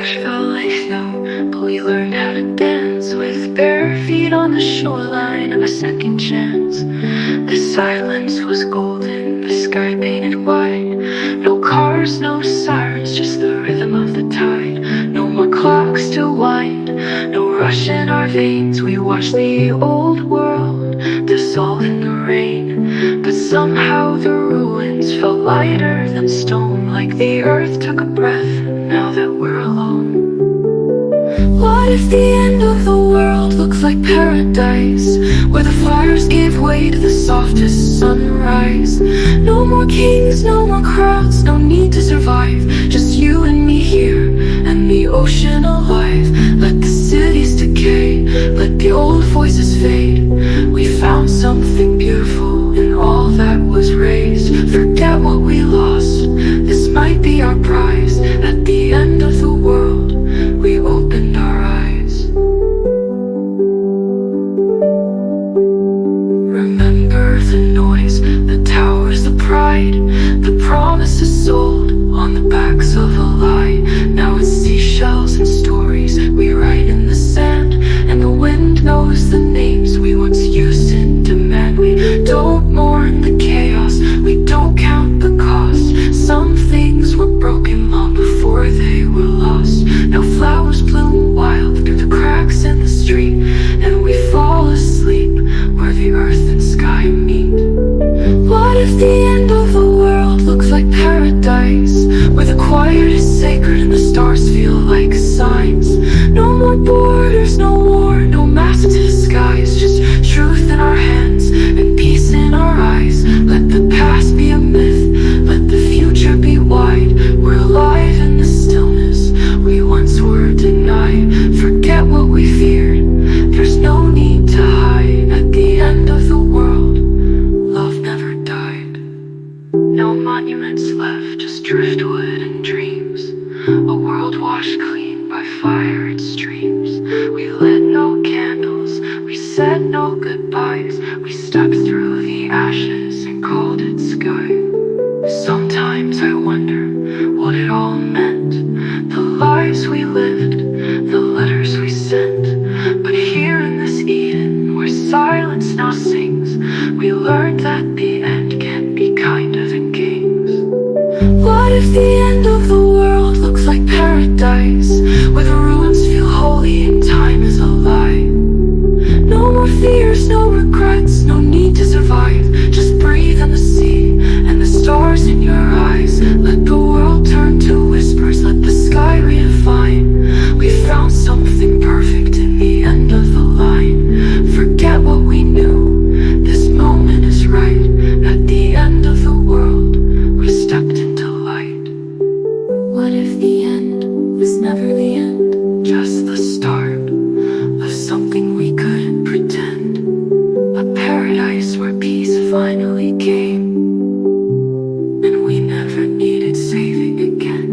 ash fell like snow, but we learned how to dance with bare feet on the shoreline of a second chance. The silence was golden, the sky painted white. No cars, no sirens, just the rhythm of the tide. No more clocks to wind, no rush in our veins. We watched the old world dissolve in the rain, but somehow the ruins felt lighter than stone, like the earth took a breath now that we're alone. What if the end of the world looks like paradise, where the fires gave way to the softest sunrise? No more kings, no more crowds, no need to survive, just you and me here, and the ocean alive. Let the cities decay, let the old voices fade. We found something beautiful in all that was raised. Forget what we lost, this might be our prize. At the end of the world, we opened our eyes. Remember the noise, the towers, the pride, the promises sold on the backs of a lie. Now it's seashells and stories we write in the sand, and the wind knows the names we once used in demand. We don't mourn the chaos, we don't count the cost. Some things were broken long before they were lost. Now flowers bloom wild through the cracks in the street, and we fall asleep where the earth and sky meet. What if the end of the world looks like paradise, where the quiet is sacred and the stars feel like signs? No more borders, no war, no masks to disguise, just truth in our hands and peace in our eyes. Let the past be a myth, let the future be wide. We're alive in the stillness we once were denied. Forget what we feared, there's no need to hide. At the end of the world, love never died. No monuments left, just driftwood and dreams. A world washed clean by fire and streams. We lit no candles, we said no goodbyes. We stepped through the ashes and called it sky. Sometimes I wonder what it all meant, the lives we lived, the letters we sent. But here in this Eden, where silence now sings, we learned that the end can be kinder than games. What if the end of the world looks like paradise, where the ruins feel holy and time is a lie? No more fears, no regrets, no need to survive, just breathe in the sea and the stars in your eyes. Let the world turn to whispers, let the sky redefine. We found something perfect in the end of the line. Forget what we knew, this moment is right. At the end of the world, we stepped into light. What if the end was never the end, just the start of something we couldn't pretend? A paradise where peace finally came, and we never needed saving again.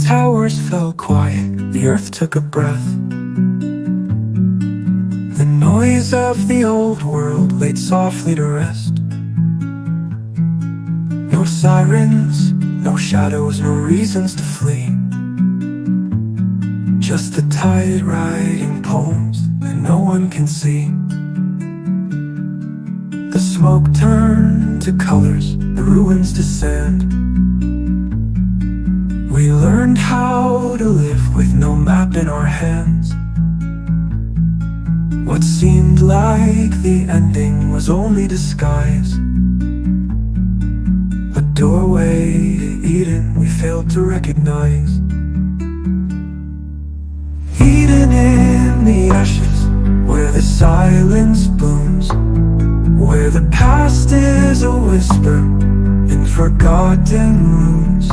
Towers fell quiet, the earth took a breath. The noise of the old world laid softly to rest. No sirens, no shadows, no reasons to flee, just the tide writing poems that no one can see. The smoke turned to colors, the ruins to sand. We learned how to live with no map in our hands. What seemed like the ending was only disguise, a doorway to Eden we failed to recognize. Eden in the ashes, where the silence blooms, where the past is a whisper in forgotten rooms.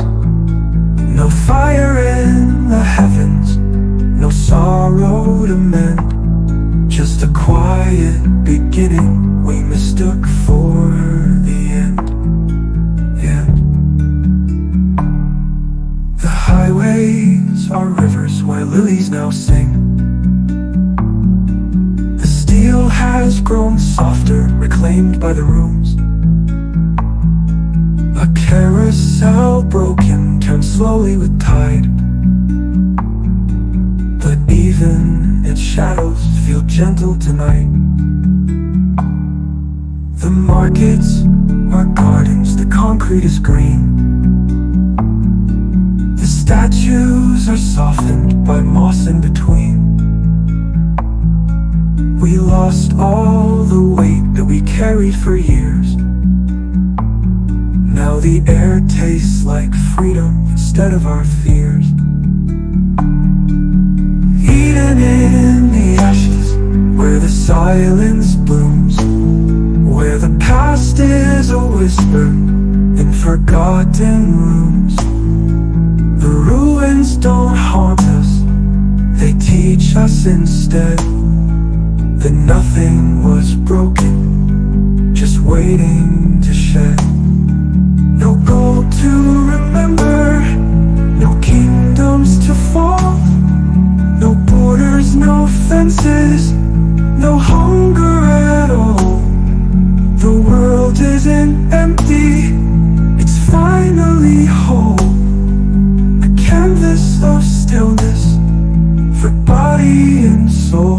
No fire in the heavens, no sorrow how to mend, just a quiet beginning we mistook for the end. Yeah. The highways are rivers where lilies now sing. The steel has grown softer, reclaimed by the rooms. A carousel broken, turned slowly with tide. But even its shadows feel gentle tonight. The markets are gardens, the concrete is green. The statues are softened by moss in between. We lost all the weight that we carried for years. Now the air tastes like freedom instead of our fears. Hidden in the ashes, where the silence blooms, where the past is a whisper in forgotten rooms. The ruins don't haunt us, they teach us instead that nothing was broken, just waiting to shed. No gold to remember, no kingdoms to fall, no borders, no fences, no hunger at all. The world isn't empty, it's finally whole. A canvas of stillness for body and soul.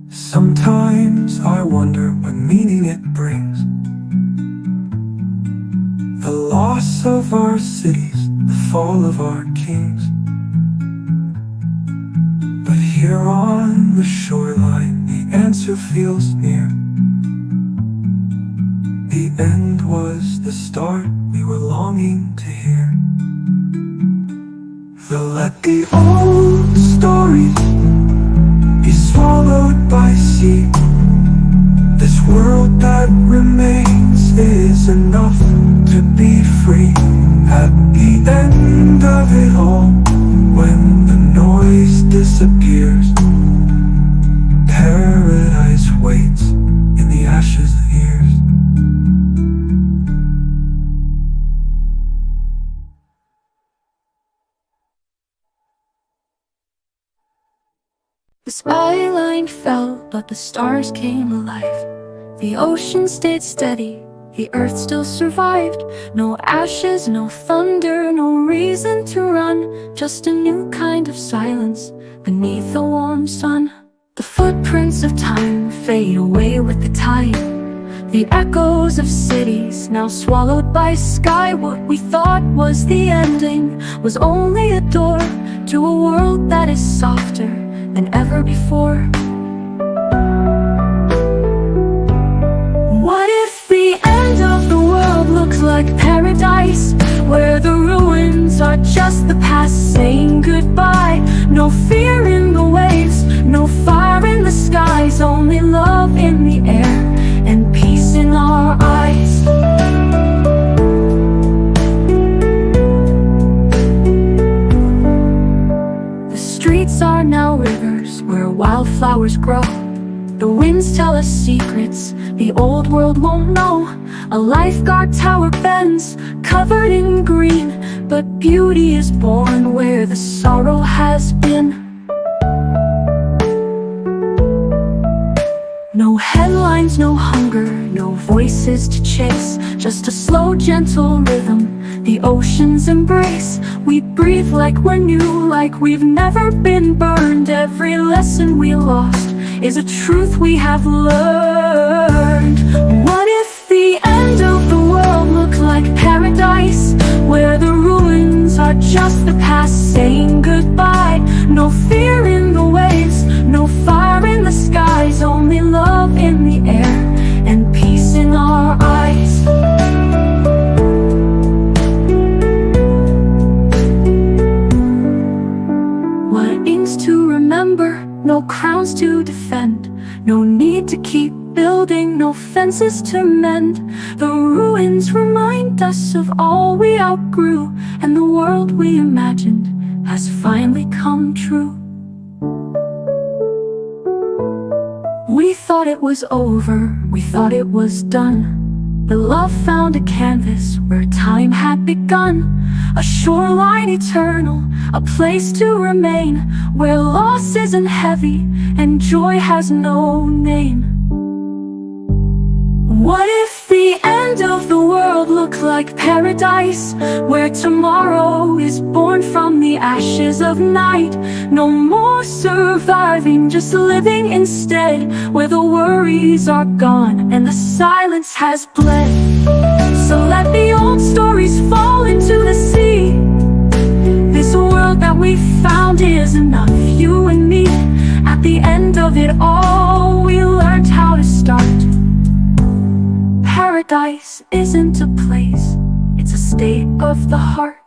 Sometimes I wonder what meaning it brings. The loss of our cities, the fall of our kings. But here on the shoreline, the answer feels near. The end was the start we were longing to hear. So let the old stories be swallowed by sea. This world that remains is enough to be free. At the end of it all, when the noise disappears, paradise waits in the ashes of years. The skyline fell, but the stars came alive. The ocean stayed steady, the earth still survived. No ashes, no thunder, no reason to run. Just a new kind of silence beneath the warm sun. The footprints of time fade away with the tide. The echoes of cities now swallowed by sky. What we thought was the ending was only a door to a world that is softer than ever before. What if the end of the world looks like paradise, where the ruins are just the past saying goodbye? No fear in the waves, no fire in the skies, only love in the air and peace in our eyes. The streets are now rivers where wildflowers grow. The winds tell us secrets the old world won't know. A lifeguard tower bends, covered in green, but beauty is born where the sorrow has been. No headlines, no hunger, no voices to chase, just a slow, gentle rhythm the ocean's embrace. We breathe like we're new, like we've never been burned. Every lesson we lost is a truth we have learned. What if the end of the world looked like paradise, where the ruins are just the past saying goodbye? No fear in the waves, no fire in the skies, only love in the air and peace in our eyes. What inks to remember, no crowns to defend, no need to keep building, no fence chances to mend. The ruins remind us of all we outgrew, and the world we imagined has finally come true. We thought it was over, we thought it was done, but love found a canvas where time had begun. A shoreline eternal, a place to remain, where loss isn't heavy and joy has no name. What if the end of the world looked like paradise, where tomorrow is born from the ashes of night? No more surviving, just living instead, where the worries are gone and the silence has bled. So let the old stories fall into the sea. This world that we found is enough, you and me. At the end of it all, we learned how to start. Paradise isn't a place, it's a state of the heart.